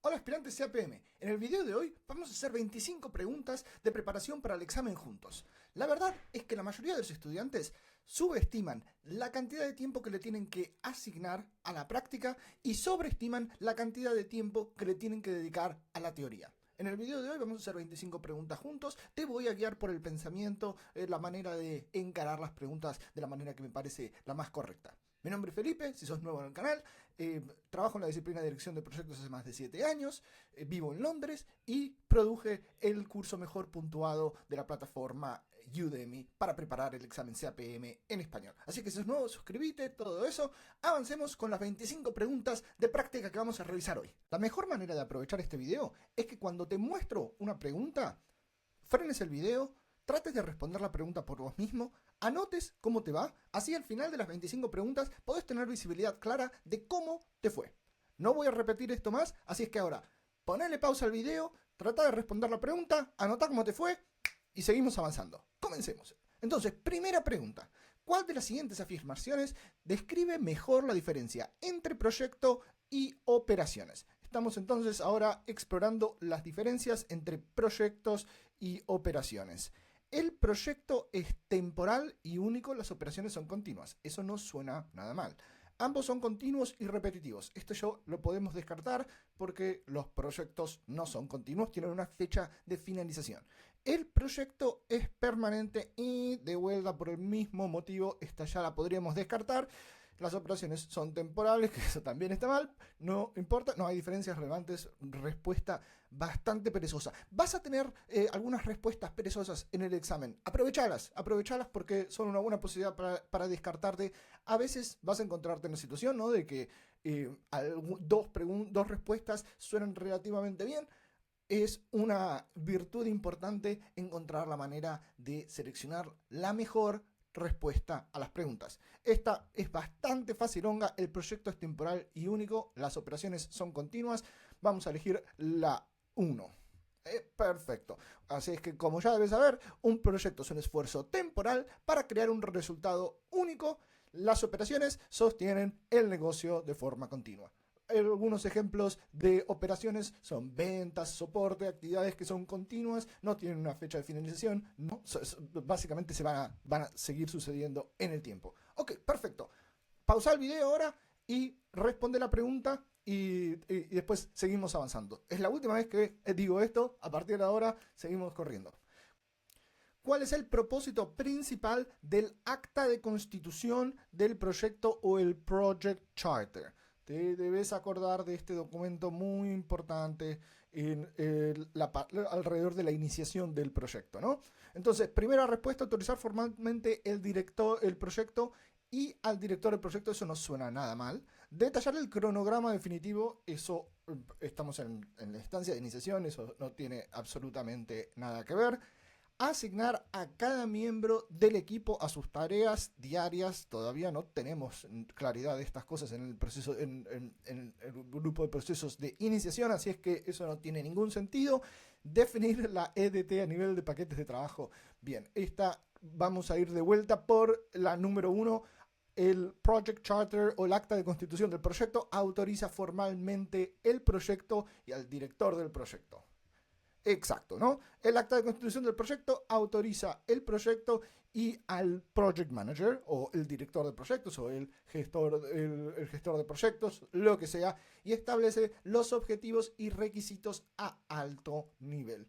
Hola aspirantes CAPM, en el video de hoy vamos a hacer 25 preguntas de preparación para el examen juntos. La verdad es que la mayoría de los estudiantes subestiman la cantidad de tiempo que le tienen que asignar a la práctica y sobreestiman la cantidad de tiempo que le tienen que dedicar a la teoría. En el video de hoy vamos a hacer 25 preguntas juntos, te voy a guiar por el pensamiento, la manera de encarar las preguntas de la manera que me parece la más correcta. Mi nombre es Felipe, si sos nuevo en el canal, trabajo en la disciplina de dirección de proyectos hace más de 7 años, vivo en Londres y produje el curso mejor puntuado de la plataforma Udemy para preparar el examen CAPM en español. Así que si sos nuevo, suscríbete, todo eso. Avancemos con las 25 preguntas de práctica que vamos a revisar hoy. La mejor manera de aprovechar este video es que cuando te muestro una pregunta, frenes el video, trates de responder la pregunta por vos mismo, anotes cómo te va, así al final de las 25 preguntas podés tener visibilidad clara de cómo te fue. No voy a repetir esto más, así es que ahora ponele pausa al video, trata de responder la pregunta, anota cómo te fue y seguimos avanzando. Comencemos. Entonces, primera pregunta. ¿Cuál de las siguientes afirmaciones describe mejor la diferencia entre proyecto y operaciones? Estamos entonces ahora explorando las diferencias entre proyectos y operaciones. El proyecto es temporal y único, las operaciones son continuas. Eso no suena nada mal. Ambos son continuos y repetitivos. Esto ya lo podemos descartar porque los proyectos no son continuos, tienen una fecha de finalización. El proyecto es permanente y de vuelta por el mismo motivo, esta ya la podríamos descartar. Las operaciones son temporales, que eso también está mal, no importa, no hay diferencias relevantes, respuesta bastante perezosa. Vas a tener algunas respuestas perezosas en el examen, aprovechalas porque son una buena posibilidad para descartarte. A veces vas a encontrarte en la situación, ¿no?, de que dos respuestas suenan relativamente bien. Es una virtud importante encontrar la manera de seleccionar la mejor respuesta a las preguntas. Esta es bastante facilonga, el proyecto es temporal y único, las operaciones son continuas. Vamos a elegir la 1. Perfecto. Así es que, como ya debes saber, un proyecto es un esfuerzo temporal para crear un resultado único. Las operaciones sostienen el negocio de forma continua. Algunos ejemplos de operaciones son ventas, soporte, actividades que son continuas, no tienen una fecha de finalización, no, básicamente se van a seguir sucediendo en el tiempo. Ok, perfecto. Pausa el video ahora y responde la pregunta y después seguimos avanzando. Es la última vez que digo esto, a partir de ahora seguimos corriendo. ¿Cuál es el propósito principal del acta de constitución del proyecto o el Project Charter? Te debes acordar de este documento muy importante alrededor de la iniciación del proyecto, ¿no? Entonces, primera respuesta, autorizar formalmente el proyecto y al director del proyecto. Eso no suena nada mal. Detallar el cronograma definitivo, eso estamos en la instancia de iniciación, eso no tiene absolutamente nada que ver. Asignar a cada miembro del equipo a sus tareas diarias. Todavía no tenemos claridad de estas cosas en el proceso, en el grupo de procesos de iniciación, así es que eso no tiene ningún sentido. Definir la EDT a nivel de paquetes de trabajo. Bien, vamos a ir de vuelta por la número 1. El Project Charter o el acta de constitución del proyecto autoriza formalmente el proyecto y al director del proyecto. Exacto, ¿no? El acta de constitución del proyecto autoriza el proyecto y al project manager o el director de proyectos o el gestor de proyectos, lo que sea, y establece los objetivos y requisitos a alto nivel.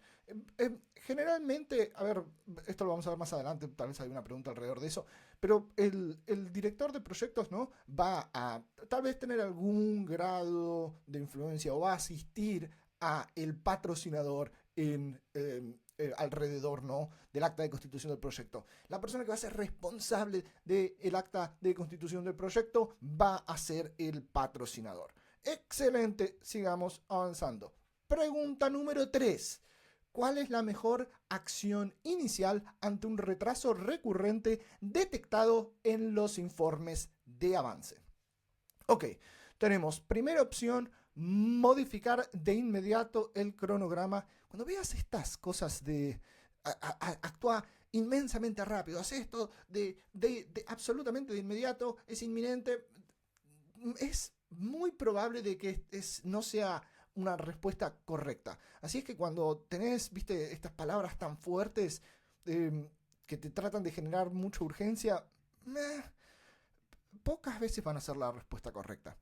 Generalmente, a ver, esto lo vamos a ver más adelante, tal vez hay una pregunta alrededor de eso, pero el director de proyectos, ¿no?, va a tal vez tener algún grado de influencia o va a asistir a el patrocinador alrededor, ¿no?, del acta de constitución del proyecto. La persona que va a ser responsable del acta de constitución del proyecto va a ser el patrocinador. Excelente, sigamos avanzando. Pregunta número 3. ¿Cuál es la mejor acción inicial ante un retraso recurrente detectado en los informes de avance? Ok, tenemos primera opción, modificar de inmediato el cronograma. Cuando veas estas cosas de actúa inmensamente rápido, haz esto de absolutamente de inmediato, es inminente, es muy probable de que no sea una respuesta correcta. Así es que cuando tenés, viste, estas palabras tan fuertes que te tratan de generar mucha urgencia, pocas veces van a ser la respuesta correcta.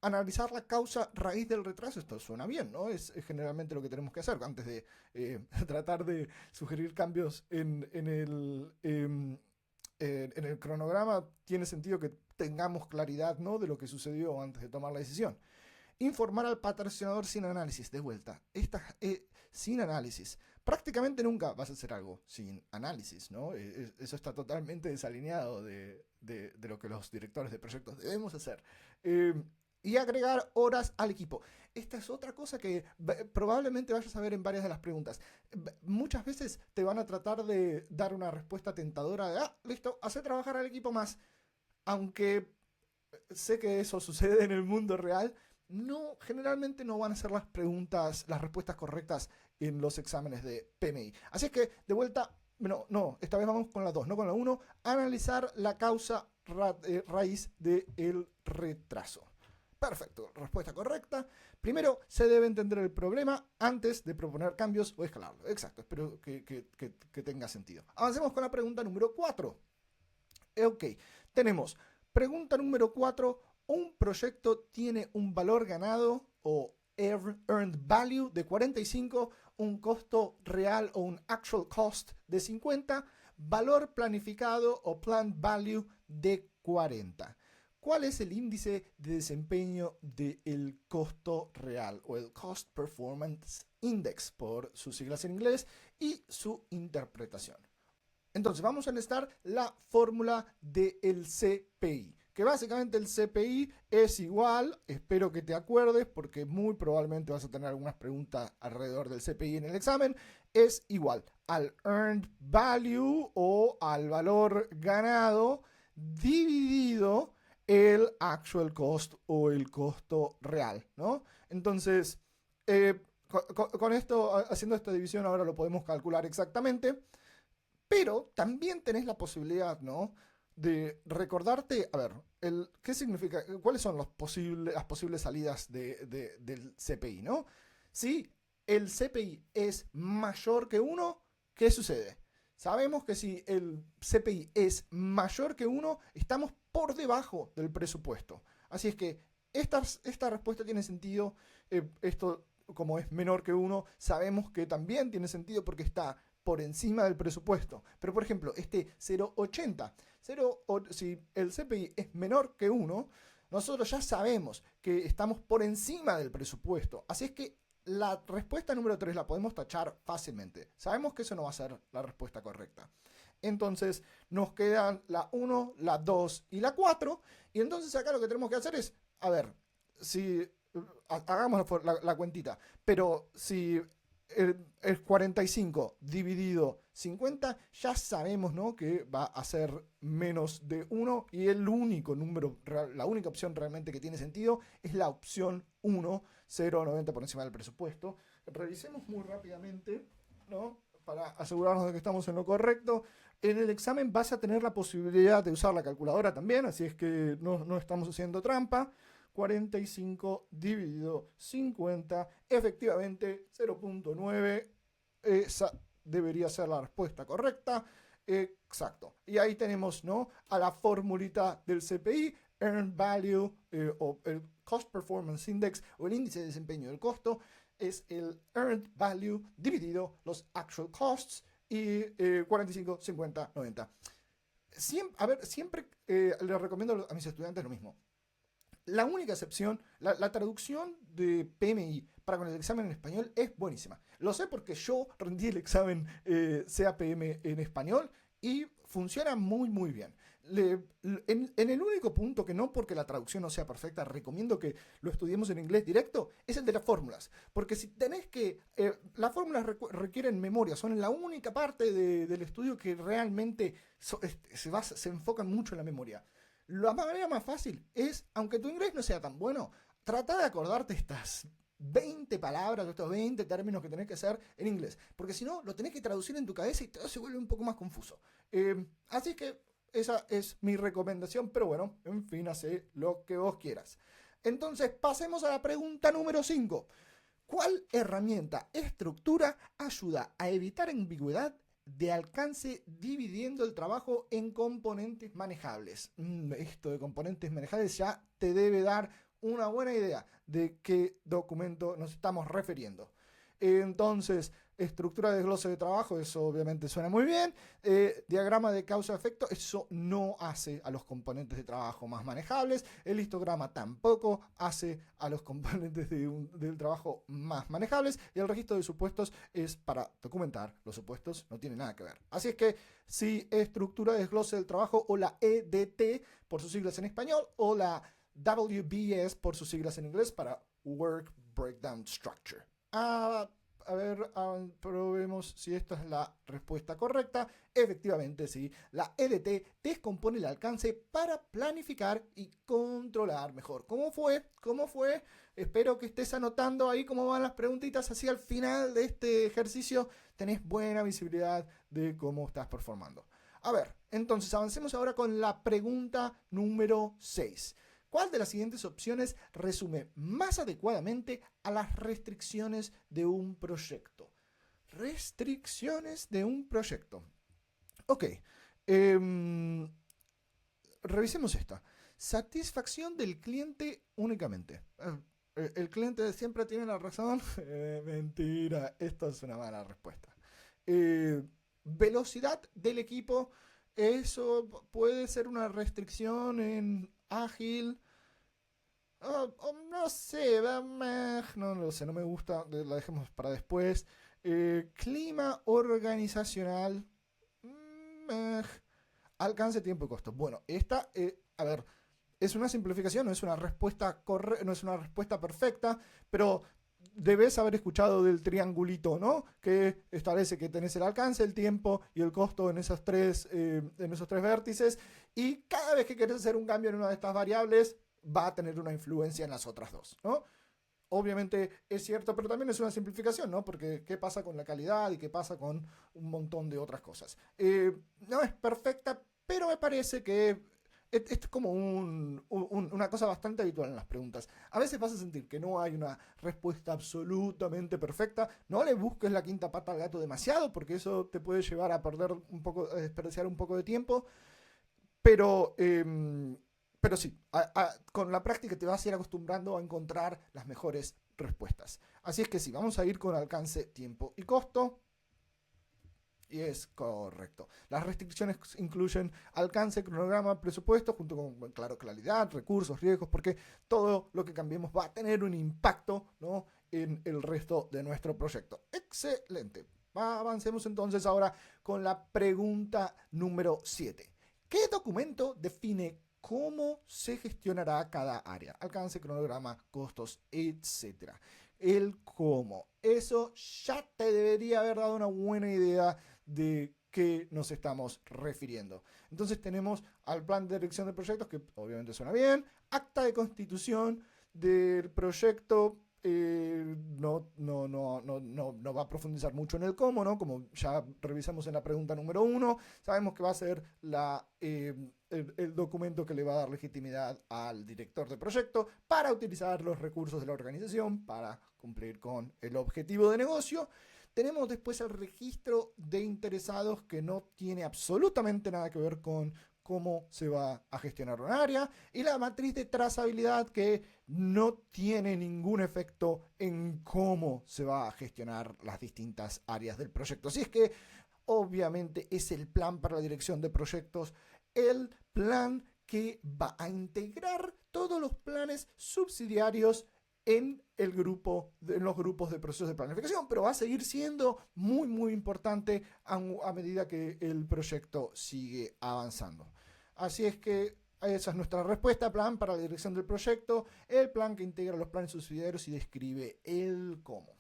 Analizar la causa raíz del retraso, esto suena bien, ¿no? Es generalmente lo que tenemos que hacer antes de tratar de sugerir cambios en el cronograma. Tiene sentido que tengamos claridad, ¿no?, de lo que sucedió antes de tomar la decisión. Informar al patrocinador sin análisis, de vuelta, sin análisis. Prácticamente nunca vas a hacer algo sin análisis, ¿no? Eso está totalmente desalineado de lo que los directores de proyectos debemos hacer. Y agregar horas al equipo. Esta es otra cosa que probablemente vayas a ver en varias de las preguntas. Muchas veces te van a tratar de dar una respuesta tentadora de, listo, hacer trabajar al equipo más. Aunque sé que eso sucede en el mundo real, generalmente no van a ser las respuestas correctas en los exámenes de PMI. Así es que, de vuelta, esta vez vamos con la 2, no con la 1, analizar la causa raíz del retraso. Perfecto, respuesta correcta. Primero, se debe entender el problema antes de proponer cambios o escalarlo. Exacto, espero que tenga sentido. Avancemos con la pregunta número 4. Ok, tenemos pregunta número 4. Un proyecto tiene un valor ganado o earned value de 45, un costo real o un actual cost de 50, valor planificado o planned value de 40. ¿Cuál es el índice de desempeño del costo real o el Cost Performance Index por sus siglas en inglés y su interpretación? Entonces vamos a necesitar la fórmula del CPI, que básicamente el CPI es igual, espero que te acuerdes porque muy probablemente vas a tener algunas preguntas alrededor del CPI en el examen, es igual al Earned Value o al valor ganado dividido el Actual Cost o el costo real, ¿no? Entonces, con esto, haciendo esta división ahora lo podemos calcular exactamente. Pero también tenés la posibilidad, ¿no?, de recordarte, a ver, ¿qué significa? ¿Cuáles son las posibles salidas del CPI, ¿no? Si el CPI es mayor que 1, ¿qué sucede? Sabemos que si el CPI es mayor que 1, estamos por debajo del presupuesto. Así es que esta respuesta tiene sentido. Esto, como es menor que 1, sabemos que también tiene sentido porque está por encima del presupuesto. Pero, por ejemplo, este 0,80, si el CPI es menor que 1, nosotros ya sabemos que estamos por encima del presupuesto. Así es que la respuesta número 3 la podemos tachar fácilmente. Sabemos que eso no va a ser la respuesta correcta. Entonces nos quedan la 1, la 2 y la 4. Y entonces acá lo que tenemos que hacer es, a ver, si hagamos la cuentita, pero si el 45 dividido 50, ya sabemos, ¿no?, que va a ser menos de 1 y el único número, la única opción realmente que tiene sentido es la opción 1, 0,90 por encima del presupuesto. Revisemos muy rápidamente, ¿no?, para asegurarnos de que estamos en lo correcto. En el examen vas a tener la posibilidad de usar la calculadora también, así es que no estamos haciendo trampa. 45 dividido 50, efectivamente 0,9, esa debería ser la respuesta correcta. Exacto. Y ahí tenemos, ¿no?, a la formulita del CPI, Earned Value o el Cost Performance Index o el índice de desempeño del costo, es el Earned Value dividido los Actual Costs y 45, 50, 90. Siempre les recomiendo a mis estudiantes lo mismo. La única excepción, la traducción de PMI para con el examen en español es buenísima. Lo sé porque yo rendí el examen CAPM en español y funciona muy muy bien. En el único punto que no porque la traducción no sea perfecta, recomiendo que lo estudiemos en inglés directo, es el de las fórmulas. Porque si tenés que... las fórmulas requieren memoria, son la única parte del estudio que realmente se enfocan mucho en la memoria. La manera más fácil es, aunque tu inglés no sea tan bueno, trata de acordarte estas 20 palabras, estos 20 términos que tenés que hacer en inglés. Porque si no, lo tenés que traducir en tu cabeza y todo se vuelve un poco más confuso. Así que esa es mi recomendación, pero bueno, en fin, hacé lo que vos quieras. Entonces, pasemos a la pregunta número 5. ¿Cuál herramienta, estructura ayuda a evitar ambigüedad de alcance dividiendo el trabajo en componentes manejables? Esto de componentes manejables ya te debe dar una buena idea de qué documento nos estamos refiriendo. Entonces, estructura de desglose de trabajo, eso obviamente suena muy bien. Diagrama de causa-efecto, eso no hace a los componentes de trabajo más manejables. El histograma tampoco hace a los componentes del trabajo más manejables. Y el registro de supuestos es para documentar los supuestos, no tiene nada que ver. Así es que si estructura de desglose del trabajo, o la EDT por sus siglas en español, o la WBS por sus siglas en inglés, para Work Breakdown Structure. A ver, probemos si esta es la respuesta correcta. Efectivamente, sí. La EDT descompone el alcance para planificar y controlar mejor. ¿Cómo fue? ¿Cómo fue? Espero que estés anotando ahí cómo van las preguntitas. Así al final de este ejercicio tenés buena visibilidad de cómo estás performando. A ver, entonces avancemos ahora con la pregunta número 6. ¿Cuál de las siguientes opciones resume más adecuadamente a las restricciones de un proyecto? Restricciones de un proyecto. Ok. Revisemos esta. Satisfacción del cliente únicamente. El cliente siempre tiene la razón. Mentira, esta es una mala respuesta. Velocidad del equipo. Eso puede ser una restricción en ágil. No sé, no lo sé, no me gusta, la dejemos para después. Clima organizacional. Alcance, tiempo y costo. Bueno, esta, a ver, es una simplificación, no es una respuesta no es una respuesta perfecta, pero debes haber escuchado del triangulito, ¿no? Que establece que tenés el alcance, el tiempo y el costo en esos tres vértices, y cada vez que querés hacer un cambio en una de estas variables va a tener una influencia en las otras dos, ¿no? Obviamente es cierto, pero también es una simplificación, ¿no? Porque ¿qué pasa con la calidad y qué pasa con un montón de otras cosas? No es perfecta, pero me parece que es como una cosa bastante habitual en las preguntas. A veces vas a sentir que no hay una respuesta absolutamente perfecta. No le busques la quinta pata al gato demasiado, porque eso te puede llevar a perder un poco, a desperdiciar un poco de tiempo. Pero sí, con la práctica te vas a ir acostumbrando a encontrar las mejores respuestas. Así es que sí, vamos a ir con alcance, tiempo y costo. Y es correcto. Las restricciones incluyen alcance, cronograma, presupuesto, junto con, claro, claridad, recursos, riesgos, porque todo lo que cambiemos va a tener un impacto, ¿no?, en el resto de nuestro proyecto. Excelente. Avancemos entonces ahora con la pregunta número 7. ¿Qué documento define cómo se gestionará cada área? Alcance, cronograma, costos, etc. El cómo. Eso ya te debería haber dado una buena idea de qué nos estamos refiriendo. Entonces tenemos al plan de dirección de proyectos, que obviamente suena bien, acta de constitución del proyecto. No va a profundizar mucho en el cómo, ¿no? Como ya revisamos en la pregunta número 1, sabemos que va a ser el documento que le va a dar legitimidad al director de proyecto para utilizar los recursos de la organización para cumplir con el objetivo de negocio. Tenemos después el registro de interesados, que no tiene absolutamente nada que ver con cómo se va a gestionar un área, y la matriz de trazabilidad, que no tiene ningún efecto en cómo se va a gestionar las distintas áreas del proyecto. Así es que obviamente es el plan para la dirección de proyectos, el plan que va a integrar todos los planes subsidiarios en los grupos de procesos de planificación, pero va a seguir siendo muy, muy importante a medida que el proyecto sigue avanzando. Así es que esa es nuestra respuesta: plan para la dirección del proyecto, el plan que integra los planes subsidiarios y describe el cómo.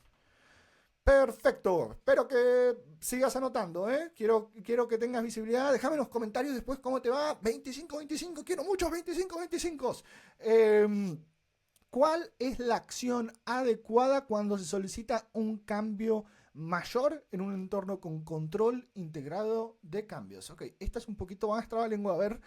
Perfecto, espero que sigas anotando, ¿eh? Quiero que tengas visibilidad. Déjame en los comentarios después cómo te va. 25-25, quiero muchos 25-25. ¿Cuál es la acción adecuada cuando se solicita un cambio mayor en un entorno con control integrado de cambios? Ok, esta es un poquito más trabalengua. A ver,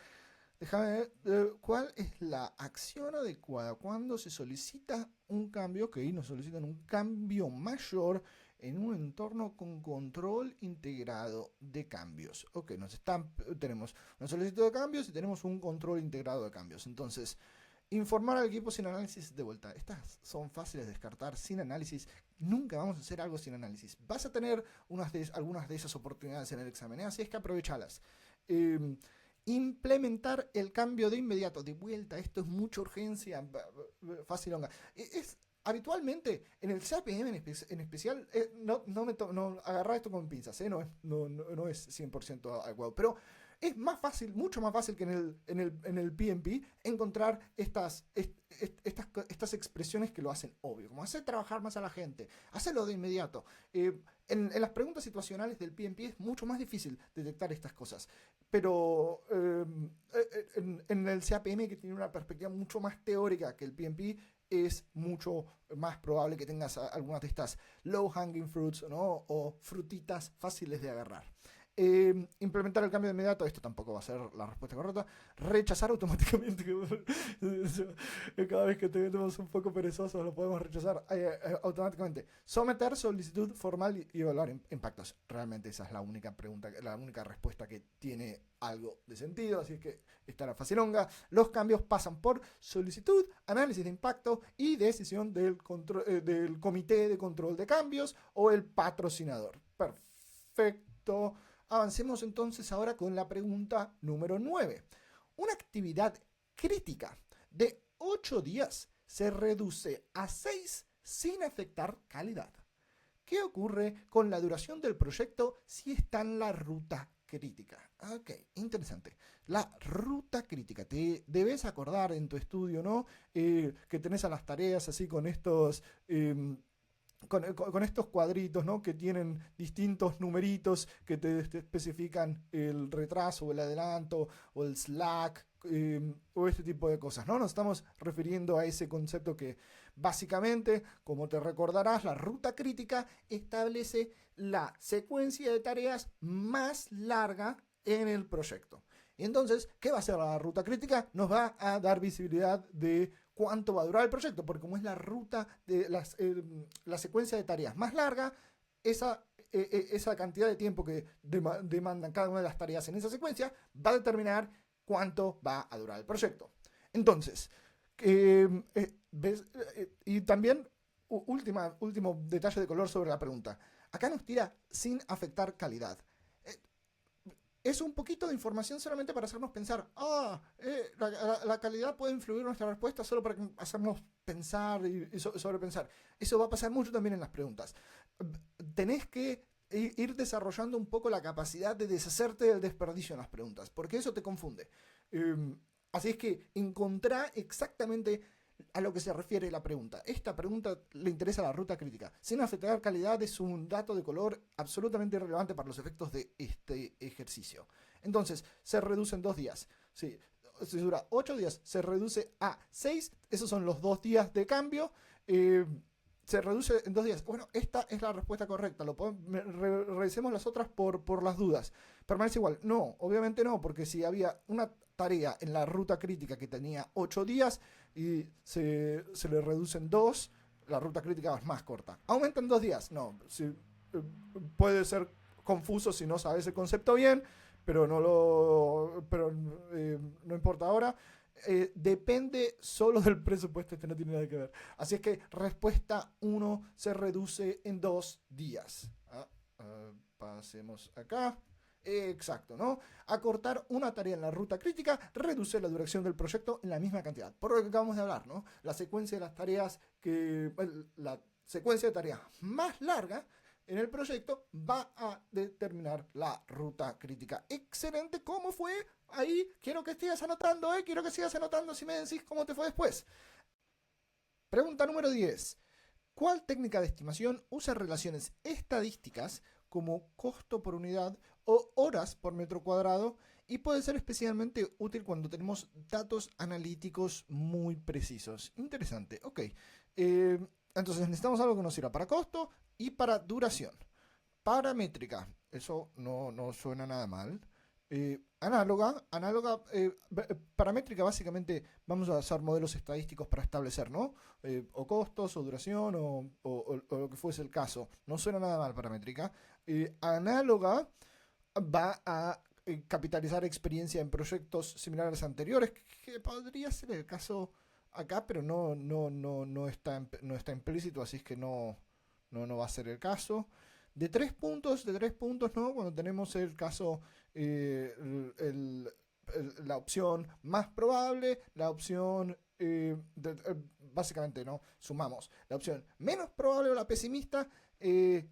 Déjame ver cuál es la acción adecuada cuando se solicita un cambio, ok, nos solicitan un cambio mayor en un entorno con control integrado de cambios. Ok, tenemos una solicitud de cambios y tenemos un control integrado de cambios. Entonces, informar al equipo sin análisis de vuelta. Estas son fáciles de descartar sin análisis. Nunca vamos a hacer algo sin análisis. Vas a tener algunas de esas oportunidades en el examen, así es que aprovechalas. Implementar el cambio de inmediato. De vuelta, esto es mucha urgencia. Fácil. Habitualmente, en el CAPM en especial, agarrar esto con pinzas, no es 100% adecuado, pero es más fácil, mucho más fácil que en el PMP encontrar estas expresiones que lo hacen obvio, como hacer trabajar más a la gente, hacerlo de inmediato. En las preguntas situacionales del PMP es mucho más difícil detectar estas cosas, pero en el CAPM, que tiene una perspectiva mucho más teórica que el PMP, es mucho más probable que tengas algunas de estas low hanging fruits, ¿no? O frutitas fáciles de agarrar. Implementar el cambio de inmediato, esto tampoco va a ser la respuesta correcta. Rechazar automáticamente. Cada vez que tenemos un poco perezosos lo podemos rechazar automáticamente. Someter solicitud formal y evaluar impactos. Realmente esa es la única pregunta, la única respuesta que tiene algo de sentido, así es que estará facilonga. Los cambios pasan por solicitud, análisis de impacto y decisión del comité de control de cambios o el patrocinador. Perfecto. Avancemos entonces ahora con la pregunta número 9. Una actividad crítica de 8 días se reduce a 6 sin afectar calidad. ¿Qué ocurre con la duración del proyecto si está en la ruta crítica? Ok, interesante. La ruta crítica. Te debes acordar en tu estudio, ¿no? Que tenés a las tareas así con estos... Con estos cuadritos, ¿no? Que tienen distintos numeritos que te especifican el retraso o el adelanto o el slack o este tipo de cosas, ¿no? Nos estamos refiriendo a ese concepto que básicamente, como te recordarás, la ruta crítica establece la secuencia de tareas más larga en el proyecto. Entonces, ¿qué va a hacer la ruta crítica? Nos va a dar visibilidad de cuánto va a durar el proyecto, porque como es la ruta de la secuencia de tareas más larga, esa cantidad de tiempo que demandan cada una de las tareas en esa secuencia va a determinar cuánto va a durar el proyecto. Entonces, ¿ves? Y también, último detalle de color sobre la pregunta. Acá nos tira sin afectar calidad. Es un poquito de información solamente para hacernos pensar, la calidad puede influir en nuestra respuesta solo para hacernos pensar y sobrepensar. Eso va a pasar mucho también en las preguntas. Tenés que ir desarrollando un poco la capacidad de deshacerte del desperdicio en las preguntas, porque eso te confunde. Así es que encontrá exactamente a lo que se refiere la pregunta. Esta pregunta le interesa a la ruta crítica. Sin afectar calidad es un dato de color absolutamente irrelevante para los efectos de este ejercicio. Entonces, se reduce en 2 días. Sí, si dura 8 días, se reduce a 6. Esos son los 2 días de cambio. Se reduce en 2 días. Bueno, esta es la respuesta correcta. Revisemos las otras por las dudas. ¿Permanece igual? No, obviamente no, porque si había una tarea en la ruta crítica que tenía 8 días y se le reducen 2, la ruta crítica es más corta. ¿Aumenta en 2 días? No, puede ser confuso si no sabes el concepto bien, pero no importa ahora. Depende solo del presupuesto, no tiene nada que ver. Así es que respuesta 1 se reduce en 2 días. Pasemos acá. Exacto, ¿no? Acortar una tarea en la ruta crítica reduce la duración del proyecto en la misma cantidad. Por lo que acabamos de hablar, ¿no? La secuencia de las tareas la secuencia de tareas más larga en el proyecto va a determinar la ruta crítica. Excelente, ¿cómo fue? Ahí quiero que sigas anotando, quiero que sigas anotando si me decís cómo te fue después. Pregunta número 10. ¿Cuál técnica de estimación usa relaciones estadísticas como costo por unidad o horas por metro cuadrado y puede ser especialmente útil cuando tenemos datos analíticos muy precisos? Interesante, ok. Entonces necesitamos algo que nos sirva para costo y para duración. Paramétrica, eso no suena nada mal. Paramétrica, básicamente vamos a usar modelos estadísticos para establecer, ¿no? O costos, o duración, o lo que fuese el caso. No suena nada mal paramétrica. Análoga va a capitalizar experiencia en proyectos similares anteriores, que podría ser el caso acá, pero no está implícito, así es que no va a ser el caso. De tres puntos, ¿no? Cuando tenemos el caso, eh, el- la opción más probable, la opción, básicamente, ¿no? Sumamos la opción menos probable o la pesimista,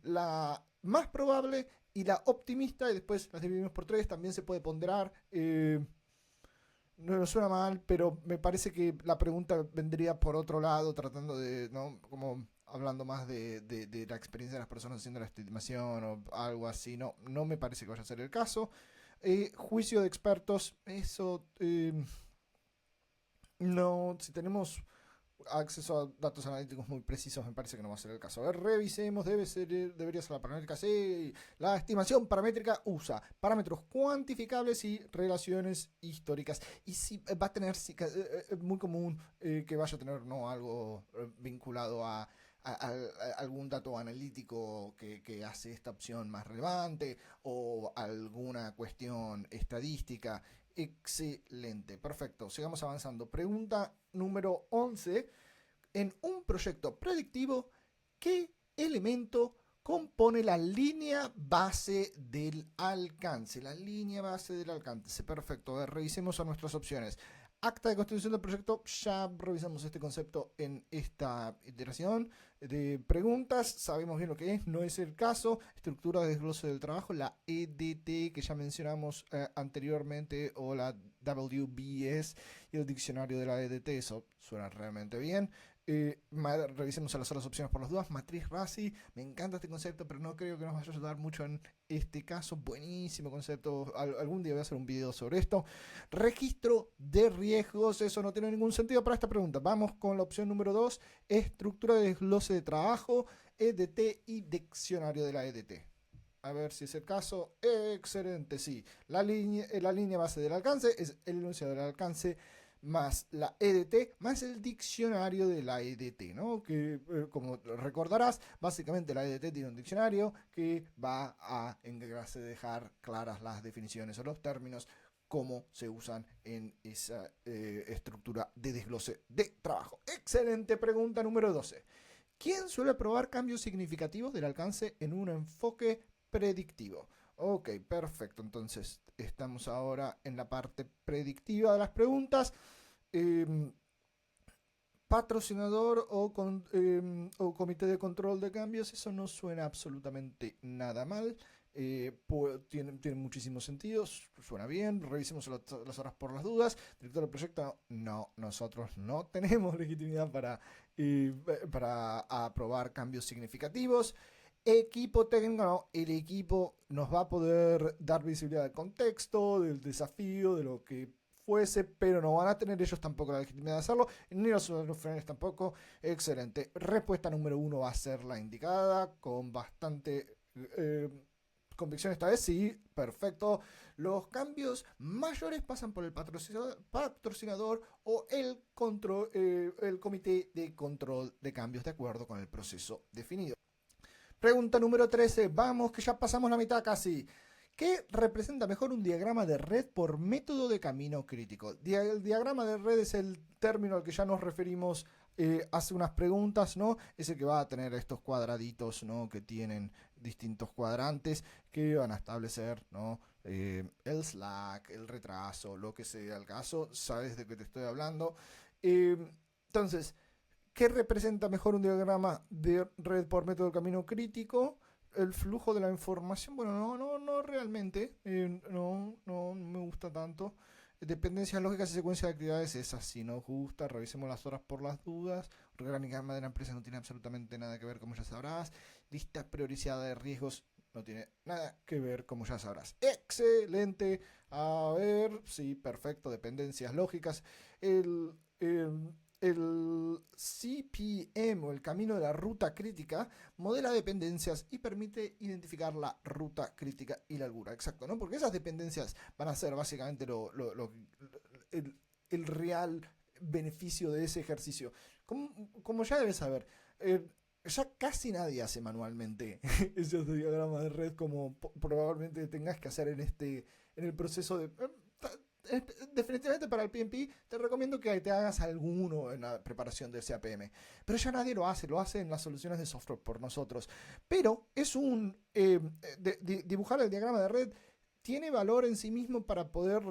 la más probable y la optimista, y después las dividimos por tres, también se puede ponderar. No suena mal, pero me parece que la pregunta vendría por otro lado, tratando de, ¿no? Como hablando más de la experiencia de las personas haciendo la estimación o algo así. No me parece que vaya a ser el caso. Juicio de expertos, eso no, si tenemos acceso a datos analíticos muy precisos, me parece que no va a ser el caso. A ver, revisemos, debería ser la paramétrica C. La estimación paramétrica usa parámetros cuantificables y relaciones históricas. Y si va a tener, muy común que vaya a tener, ¿no? Algo vinculado a algún dato analítico que hace esta opción más relevante o alguna cuestión estadística. Excelente, perfecto. Sigamos avanzando. Pregunta número 11. En un proyecto predictivo, ¿qué elemento compone la línea base del alcance? La línea base del alcance. Perfecto. A ver, revisemos a nuestras opciones. Acta de constitución del proyecto, ya revisamos este concepto en esta iteración de preguntas, sabemos bien lo que es, no es el caso. Estructura de desglose del trabajo, la EDT que ya mencionamos anteriormente, o la WBS y el diccionario de la EDT, eso suena realmente bien. Revisemos a las otras opciones por las dudas. Matriz RASI, me encanta este concepto, pero no creo que nos vaya a ayudar mucho en este caso. Buenísimo concepto, algún día voy a hacer un video sobre esto. Registro de riesgos, eso no tiene ningún sentido para esta pregunta. Vamos con la opción número 2, estructura de desglose de trabajo, EDT y diccionario de la EDT. A ver si es el caso. Excelente, sí. La línea base del alcance es el enunciado del alcance más la EDT, más el diccionario de la EDT, ¿no? Que, como recordarás, básicamente la EDT tiene un diccionario que va a encargarse de dejar claras las definiciones o los términos, cómo se usan en esa estructura de desglose de trabajo. Excelente pregunta número 12. ¿Quién suele probar cambios significativos del alcance en un enfoque predictivo? Ok, perfecto. Entonces estamos ahora en la parte predictiva de las preguntas. Eh, Patrocinador o comité de control de cambios, eso no suena absolutamente nada mal. Tiene muchísimo sentido, suena bien. Revisemos las horas por las dudas. Director del proyecto, no, nosotros no tenemos legitimidad para aprobar cambios significativos. Equipo técnico, no, el equipo nos va a poder dar visibilidad del contexto, del desafío, de lo que fuese, pero no van a tener ellos tampoco la legitimidad de hacerlo, ni los frenes tampoco. Excelente. Respuesta número 1 va a ser la indicada, con bastante convicción esta vez, sí, perfecto. Los cambios mayores pasan por el patrocinador o el comité de control de cambios de acuerdo con el proceso definido. Pregunta número 13. Vamos, que ya pasamos la mitad casi. ¿Qué representa mejor un diagrama de red por método de camino crítico? El diagrama de red es el término al que ya nos referimos hace unas preguntas, ¿no? Es el que va a tener estos cuadraditos, ¿no? Que tienen distintos cuadrantes que van a establecer, ¿no? El slack, el retraso, lo que sea el caso. Sabes de qué te estoy hablando. Entonces, ¿qué representa mejor un diagrama de red por método de camino crítico? El flujo de la información, bueno, no realmente, no me gusta tanto. Dependencias lógicas y secuencia de actividades, esa sí nos gusta. Revisemos las horas por las dudas. Organigrama de la empresa no tiene absolutamente nada que ver, como ya sabrás. Lista priorizada de riesgos no tiene nada que ver, como ya sabrás. Excelente. A ver, sí, perfecto. Dependencias lógicas. El el CPM o el camino de la ruta crítica modela dependencias y permite identificar la ruta crítica y la largura. Exacto, ¿no? Porque esas dependencias van a ser básicamente el real beneficio de ese ejercicio. Como ya debes saber, ya casi nadie hace manualmente esos diagramas de red como probablemente tengas que hacer en el proceso de... definitivamente para el PMP te recomiendo que te hagas alguno en la preparación del CAPM, pero ya nadie lo hace en las soluciones de software por nosotros. Pero es dibujar el diagrama de red tiene valor en sí mismo para poder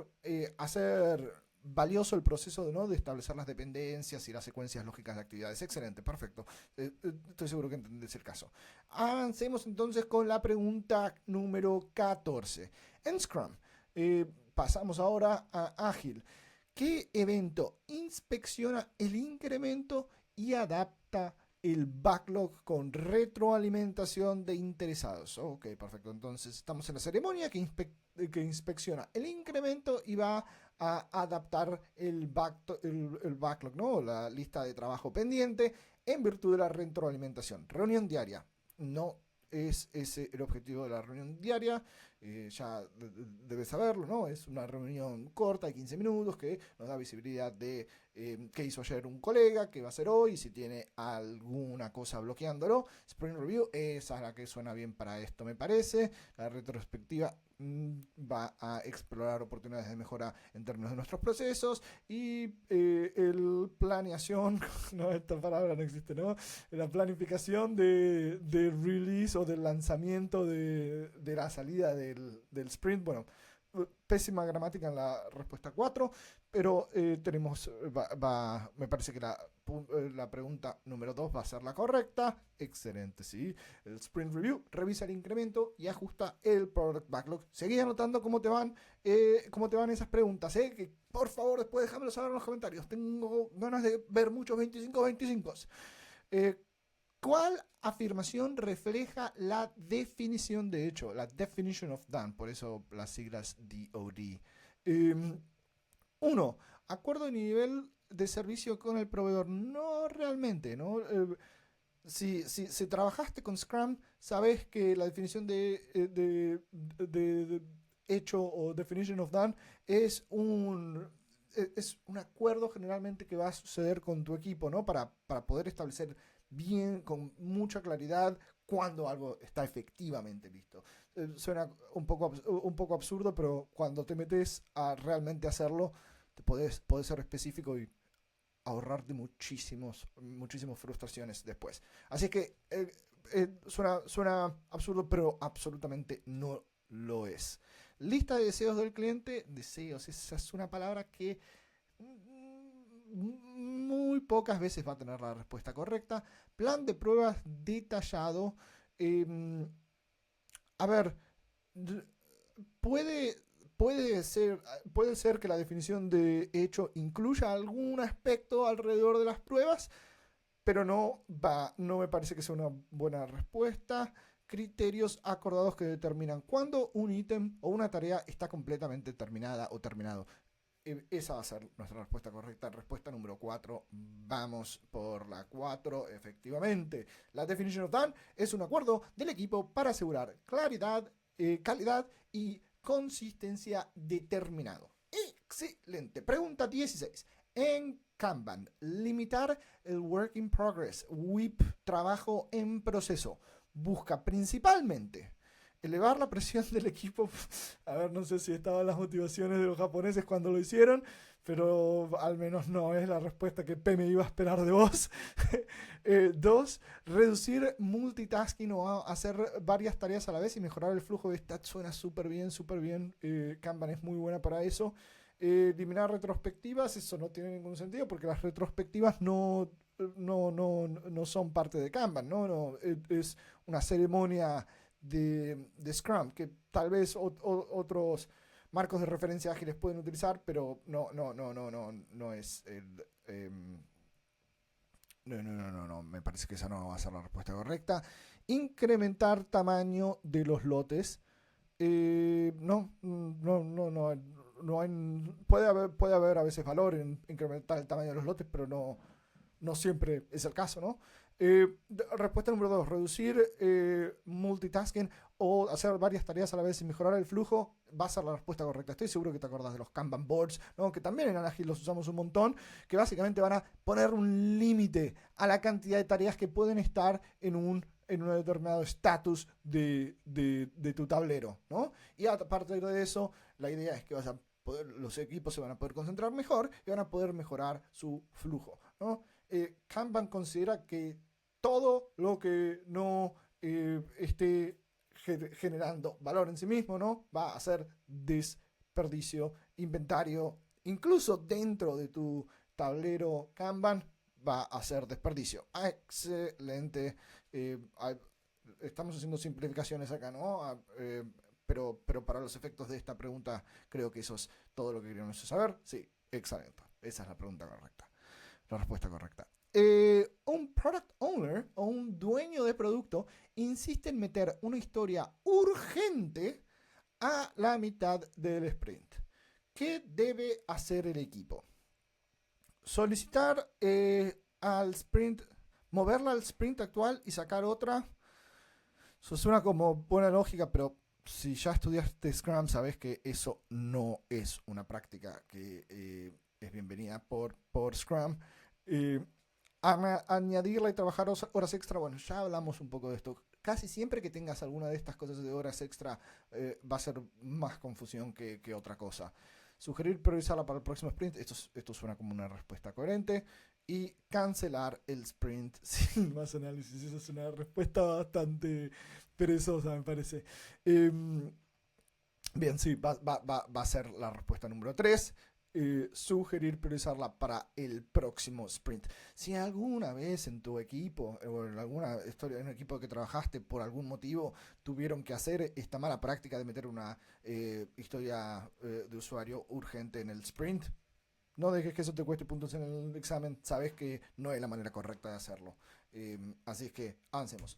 hacer valioso el proceso, ¿no?, de establecer las dependencias y las secuencias lógicas de actividades. Excelente, perfecto. Estoy seguro que entendés el caso. Avancemos entonces con la pregunta número 14. En Scrum, pasamos ahora a Ágil. ¿Qué evento inspecciona el incremento y adapta el backlog con retroalimentación de interesados? Ok, perfecto. Entonces estamos en la ceremonia que inspecciona el incremento y va a adaptar el backlog, ¿no? La lista de trabajo pendiente en virtud de la retroalimentación. Reunión diaria. No es ese el objetivo de la reunión diaria. Ya debes saberlo, ¿no? Es una reunión corta de 15 minutos que nos da visibilidad de qué hizo ayer un colega, qué va a hacer hoy, si tiene alguna cosa bloqueándolo. Sprint Review, esa es la que suena bien para esto, me parece. La retrospectiva va a explorar oportunidades de mejora en términos de nuestros procesos y el planeación, no, esta palabra no existe, ¿no? La planificación de release o del lanzamiento de la salida del sprint. Bueno, pésima gramática en la respuesta 4, pero tenemos, me parece que la pregunta número 2 va a ser la correcta. Excelente, sí. El Sprint Review revisa el incremento y ajusta el Product Backlog. Seguí anotando cómo te van esas preguntas, que por favor después déjamelo saber en los comentarios. Tengo ganas de ver muchos 25. ¿Cuál afirmación refleja la definición de hecho? La definition of done, por eso las siglas DOD. 1. Acuerdo de nivel de servicio con el proveedor. No realmente, ¿no? Si trabajaste con Scrum, sabes que la definición de hecho o definition of done es un acuerdo generalmente que va a suceder con tu equipo, ¿no? Para poder establecer bien, con mucha claridad, cuando algo está efectivamente listo. Suena un poco absurdo, pero cuando te metes a realmente hacerlo, podés ser específico y ahorrarte muchísimas frustraciones después. Así que suena absurdo, pero absolutamente no lo es. Lista de deseos del cliente. Deseos, esa es una palabra que muy pocas veces va a tener la respuesta correcta. Plan de pruebas detallado. A ver, puede ser que la definición de hecho incluya algún aspecto alrededor de las pruebas, pero no me parece que sea una buena respuesta. Criterios acordados que determinan cuándo un ítem o una tarea está completamente terminada o terminado. Esa va a ser nuestra respuesta correcta. Respuesta número 4. Vamos por la 4. Efectivamente, la definition of done es un acuerdo del equipo para asegurar claridad, calidad y consistencia determinado. Excelente. Pregunta 16. En Kanban, limitar el work in progress, WIP, trabajo en proceso, busca principalmente elevar la presión del equipo. A ver, no sé si estaban las motivaciones de los japoneses cuando lo hicieron, pero al menos no es la respuesta que P me iba a esperar de vos. 2. Reducir multitasking o hacer varias tareas a la vez y mejorar el flujo de stats. Suena súper bien. Kanban es muy buena para eso. Eliminar retrospectivas, eso no tiene ningún sentido porque las retrospectivas no son parte de Kanban, ¿no? Es una ceremonia de Scrum que tal vez otros marcos de referencia ágiles pueden utilizar, pero no es no, me parece que esa no va a ser la respuesta correcta. Incrementar tamaño de los lotes. No hay, puede haber a veces valor en incrementar el tamaño de los lotes, pero no no siempre es el caso, ¿no? Respuesta número 2, reducir multitasking o hacer varias tareas a la vez y mejorar el flujo va a ser la respuesta correcta. Estoy seguro que te acordás de los Kanban boards, ¿no? Que también en Agile los usamos un montón, que básicamente van a poner un límite a la cantidad de tareas que pueden estar en un determinado estatus de tu tablero, ¿no? Y a partir de eso, la idea es que los equipos se van a poder concentrar mejor y van a poder mejorar su flujo, ¿no? Kanban considera que todo lo que no esté generando valor en sí mismo, ¿no? Va a ser desperdicio, inventario, incluso dentro de tu tablero Kanban va a ser desperdicio. Excelente. Estamos haciendo simplificaciones acá, ¿no? Pero para los efectos de esta pregunta creo que eso es todo lo que queríamos saber. Sí, excelente. Esa es la pregunta correcta. La respuesta correcta. Un product owner o un dueño de producto insiste en meter una historia urgente a la mitad del sprint. ¿Qué debe hacer el equipo? Solicitar al sprint, moverla al sprint actual y sacar otra. Eso suena como buena lógica, pero si ya estudiaste Scrum, sabes que eso no es una práctica que es bienvenida por Scrum. Añadirla y trabajar horas extra, bueno, ya hablamos un poco de esto. Casi siempre que tengas alguna de estas cosas de horas extra va a ser más confusión que otra cosa. Sugerir priorizarla para el próximo sprint, esto suena como una respuesta coherente. Y cancelar el sprint sin más análisis, esa es una respuesta bastante perezosa, me parece. Bien, sí, va a ser la respuesta número 3. Sugerir priorizarla para el próximo sprint. Si alguna vez en tu equipo o en alguna historia en un equipo que trabajaste por algún motivo tuvieron que hacer esta mala práctica de meter una historia de usuario urgente en el sprint, no dejes que eso te cueste puntos en el examen. Sabes que no es la manera correcta de hacerlo. Así es que avancemos.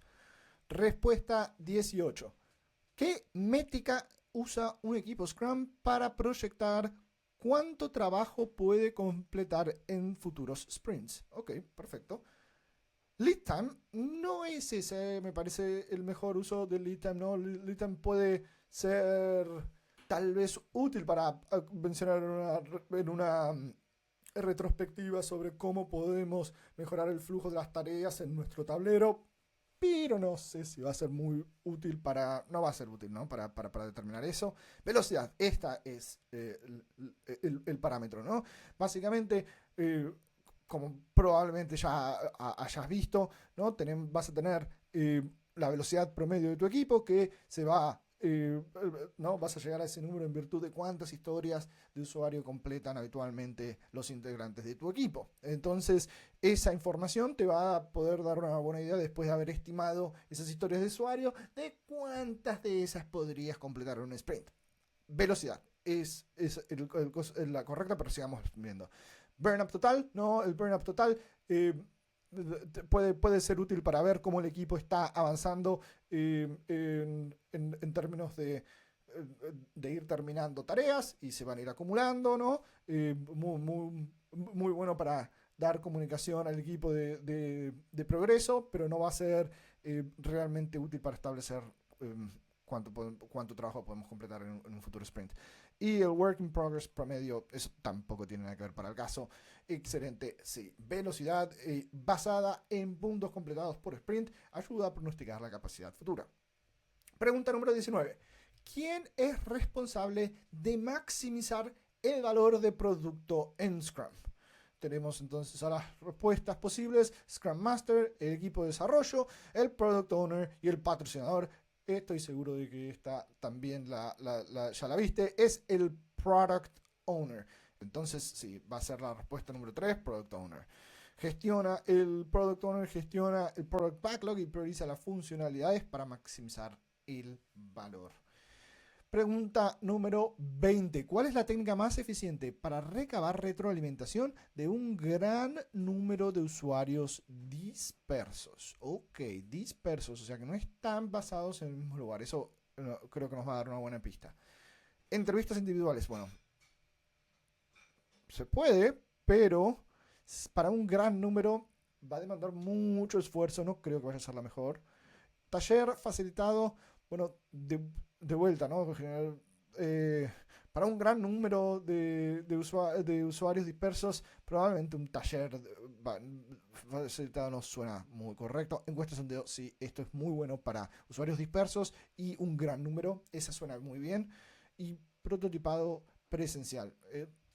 Respuesta 18. ¿Qué métrica usa un equipo Scrum para proyectar cuánto trabajo puede completar en futuros sprints? Ok, perfecto. Lead time no es ese, me parece, el mejor uso del lead time, ¿no? Lead time puede ser tal vez útil para mencionar en una retrospectiva sobre cómo podemos mejorar el flujo de las tareas en nuestro tablero, pero no sé si va a ser muy útil no va a ser útil, ¿no? Para determinar eso. Velocidad, esta es el parámetro, ¿no? Básicamente, como probablemente ya hayas visto, ¿no? Vas a tener la velocidad promedio de tu equipo que se va ¿no? Vas a llegar a ese número en virtud de cuántas historias de usuario completan habitualmente los integrantes de tu equipo. Entonces, esa información te va a poder dar una buena idea después de haber estimado esas historias de usuario de cuántas de esas podrías completar en un sprint. Velocidad es la correcta, pero sigamos viendo. Burn up total, ¿no? El burn up total puede ser útil para ver cómo el equipo está avanzando en términos de ir terminando tareas y se van a ir acumulando, ¿no? Muy bueno para dar comunicación al equipo de progreso, pero no va a ser realmente útil para establecer cuánto trabajo podemos completar en un futuro sprint. Y el work in progress promedio, eso tampoco tiene nada que ver para el caso. Excelente, sí. Velocidad basada en puntos completados por sprint ayuda a pronosticar la capacidad futura. Pregunta número 19. ¿Quién es responsable de maximizar el valor de producto en Scrum? Tenemos entonces a las respuestas posibles: Scrum Master, el equipo de desarrollo, el Product Owner y el patrocinador. Estoy seguro de que esta también ya la viste. Es el Product Owner. Entonces, sí, va a ser la respuesta número 3, Product Owner. El Product Owner gestiona el Product Backlog y prioriza las funcionalidades para maximizar el valor. Pregunta número 20. ¿Cuál es la técnica más eficiente para recabar retroalimentación de un gran número de usuarios dispersos? Ok, dispersos, o sea que no están basados en el mismo lugar. Eso creo que nos va a dar una buena pista. Entrevistas individuales, bueno, se puede, pero Para un gran número va a demandar mucho esfuerzo, no creo que vaya a ser la mejor. Taller facilitado, bueno, de vuelta, ¿no? En general, para un gran número de usuarios dispersos, probablemente un taller facilitado no suena muy correcto. Encuesta sondeo, sí, esto es muy bueno para usuarios dispersos y un gran número, esa suena muy bien. Y prototipado presencial,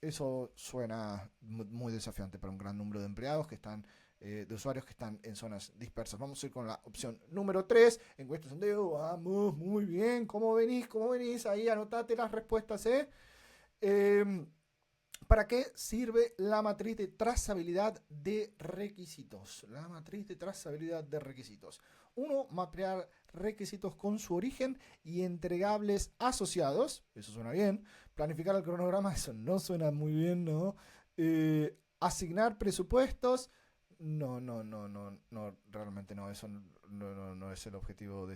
eso suena muy desafiante para un gran número de empleados que están de usuarios que están en zonas dispersas. Vamos a ir con la opción número 3, encuesta sondeo. Vamos, muy bien. ¿Cómo venís? ¿Cómo venís? Ahí anotate las respuestas, ¿eh? ¿Para qué sirve la matriz de trazabilidad de requisitos? La matriz de trazabilidad de requisitos. 1. Mapear requisitos con su origen y entregables asociados. Eso suena bien. Planificar el cronograma. Eso no suena muy bien, ¿no? Asignar presupuestos. No, realmente no. Eso no es el objetivo de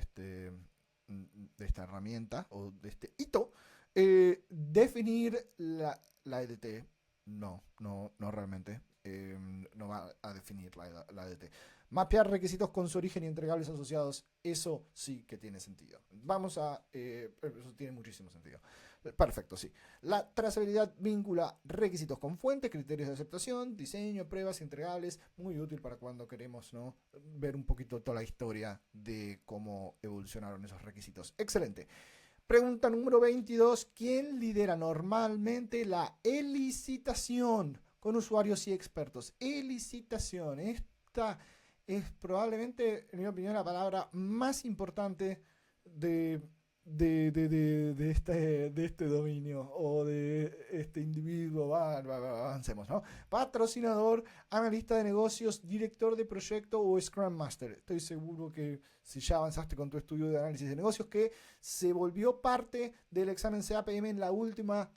esta herramienta o de este hito. Definir la EDT. No realmente. No va a definir la EDT. Mapear requisitos con su origen y entregables asociados. Eso sí que tiene sentido. Eso tiene muchísimo sentido. Perfecto, sí. La trazabilidad vincula requisitos con fuentes, criterios de aceptación, diseño, pruebas entregables. Muy útil para cuando queremos, ¿no?, ver un poquito toda la historia de cómo evolucionaron esos requisitos. Excelente. Pregunta número 22. ¿Quién lidera normalmente la elicitación con usuarios y expertos? Elicitación. Esta es probablemente, en mi opinión, la palabra más importante de este dominio o de este individuo. Avancemos, ¿no? Patrocinador, analista de negocios, director de proyecto o Scrum Master. Estoy seguro que si ya avanzaste con tu estudio de análisis de negocios, que se volvió parte del examen CAPM en la última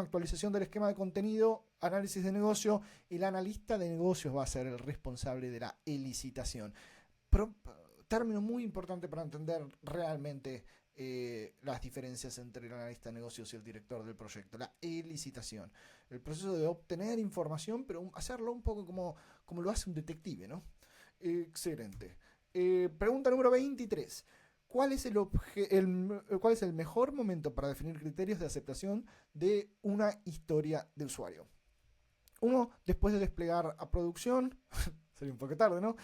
actualización del esquema de contenido, análisis de negocio, y el analista de negocios va a ser el responsable de la elicitación. Término muy importante para entender realmente las diferencias entre el analista de negocios y el director del proyecto. La elicitación, el proceso de obtener información, pero hacerlo un poco como lo hace un detective, ¿no? Excelente. Pregunta número 23. ¿Cuál es el mejor momento para definir criterios de aceptación de una historia de usuario? 1. Después de desplegar a producción. Sería un poco tarde, ¿no?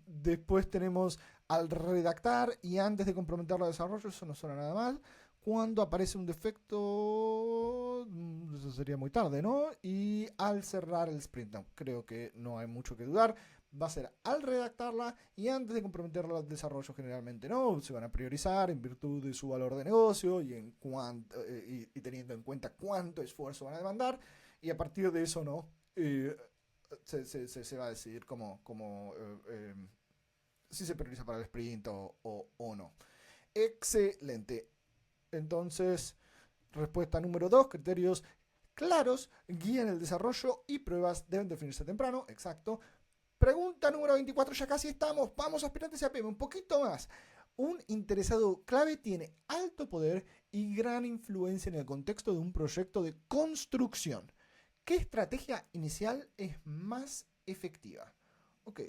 Después tenemos al redactar y antes de comprometerlo a desarrollo. Eso no suena nada mal. Cuando aparece un defecto, eso sería muy tarde, ¿no? Y al cerrar el sprint. No, creo que no hay mucho que dudar. Va a ser al redactarla y antes de comprometerla al desarrollo, generalmente, ¿no? Se van a priorizar en virtud de su valor de negocio y teniendo en cuenta cuánto esfuerzo van a demandar. Y a partir de eso, ¿no? Se va a decidir si se prioriza para el sprint o no. Excelente. Entonces, respuesta número 2, criterios claros guían el desarrollo y pruebas deben definirse temprano. Exacto. Pregunta número 24, ya casi estamos. Vamos, aspirantes CAPM, un poquito más. Un interesado clave tiene alto poder y gran influencia en el contexto de un proyecto de construcción. ¿Qué estrategia inicial es más efectiva? Ok,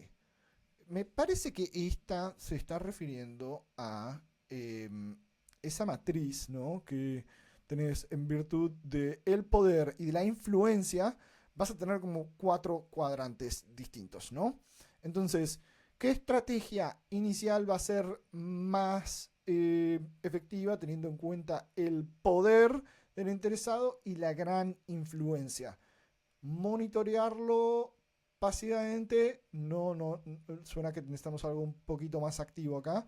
me parece que esta se está refiriendo a esa matriz, ¿no?, que tenés en virtud del poder y de la influencia. Vas a tener como 4 cuadrantes distintos, ¿no? Entonces, ¿qué estrategia inicial va a ser más efectiva teniendo en cuenta el poder del interesado y la gran influencia? Monitorearlo pasivamente, no, suena que necesitamos algo un poquito más activo acá.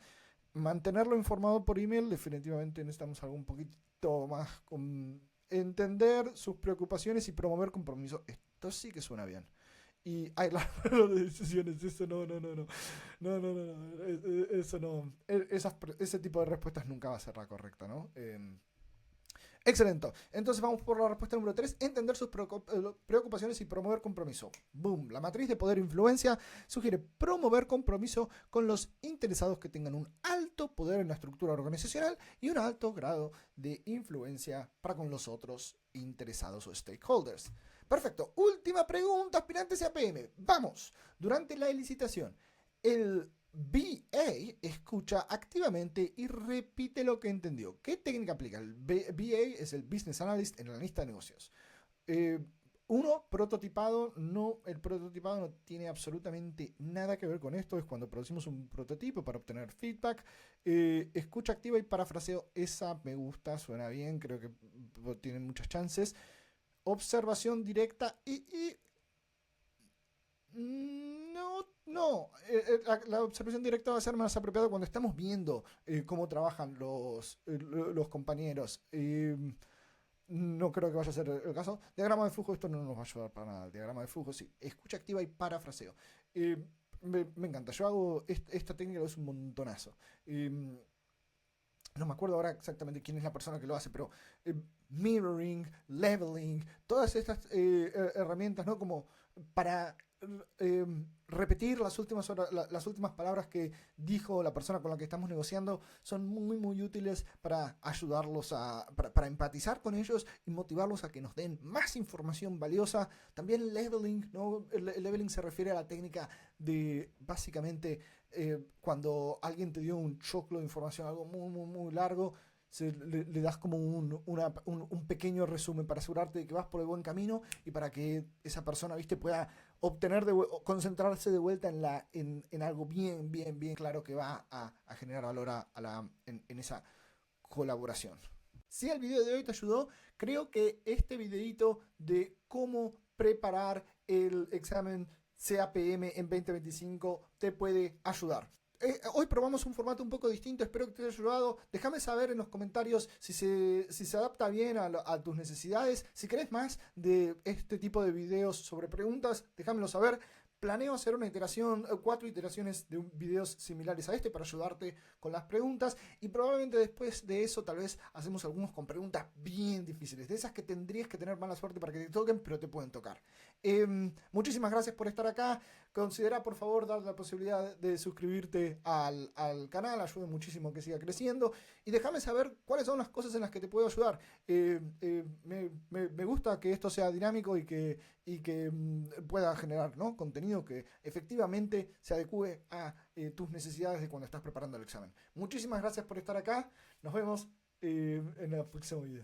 Mantenerlo informado por email, definitivamente necesitamos algo un poquito más con entender sus preocupaciones y promover compromiso. Esto sí que suena bien. Y aislarlo de decisiones, eso no. Eso no. Ese tipo de respuestas nunca va a ser la correcta, ¿no? Excelente. Entonces vamos por la respuesta número 3. Entender sus preocupaciones y promover compromiso. Boom. La matriz de poder e influencia sugiere promover compromiso con los interesados que tengan un alto poder en la estructura organizacional y un alto grado de influencia para con los otros interesados o stakeholders. Perfecto. Última pregunta, aspirantes APM. Vamos. Durante la licitación, el BA escucha activamente y repite lo que entendió. ¿Qué técnica aplica? El BA es el Business Analyst, el analista de negocios. Prototipado. No, el prototipado no tiene absolutamente nada que ver con esto. Es cuando producimos un prototipo para obtener feedback. Escucha activa y parafraseo. Esa me gusta, suena bien. Creo que tienen muchas chances. Observación directa y no. La observación directa va a ser más apropiada cuando estamos viendo cómo trabajan los compañeros. No creo que vaya a ser el caso. Diagrama de flujo, esto no nos va a ayudar para nada. El diagrama de flujo, sí. Escucha activa y parafraseo. Me encanta. Yo hago esta técnica, lo uso un montonazo. No me acuerdo ahora exactamente quién es la persona que lo hace, pero mirroring, leveling, todas estas herramientas, ¿no? Como para repetir las últimas palabras que dijo la persona con la que estamos negociando, son muy muy útiles para ayudarlos para empatizar con ellos y motivarlos a que nos den más información valiosa. También leveling, ¿no? El leveling se refiere a la técnica de básicamente cuando alguien te dio un choclo de información, algo muy muy muy largo, le das como un pequeño resumen para asegurarte de que vas por el buen camino y para que esa persona, viste, pueda concentrarse de vuelta en algo bien claro que va a generar valor en esa colaboración. Si el video de hoy te ayudó, creo que este videito de cómo preparar el examen CAPM en 2025 te puede ayudar. Hoy probamos un formato un poco distinto, espero que te haya ayudado. Déjame saber en los comentarios si se adapta bien a tus necesidades. Si querés más de este tipo de videos sobre preguntas, déjamelo saber. Planeo hacer 4 iteraciones de videos similares a este para ayudarte con las preguntas, y probablemente después de eso tal vez hacemos algunos con preguntas bien difíciles, de esas que tendrías que tener mala suerte para que te toquen, pero te pueden tocar. Muchísimas gracias por estar acá. Considera por favor dar la posibilidad de suscribirte al canal, ayuda muchísimo que siga creciendo, y déjame saber cuáles son las cosas en las que te puedo ayudar. Me gusta que esto sea dinámico y que pueda generar, ¿no?, contenido que efectivamente se adecue a tus necesidades de cuando estás preparando el examen. Muchísimas gracias por estar acá. Nos vemos en el próximo video.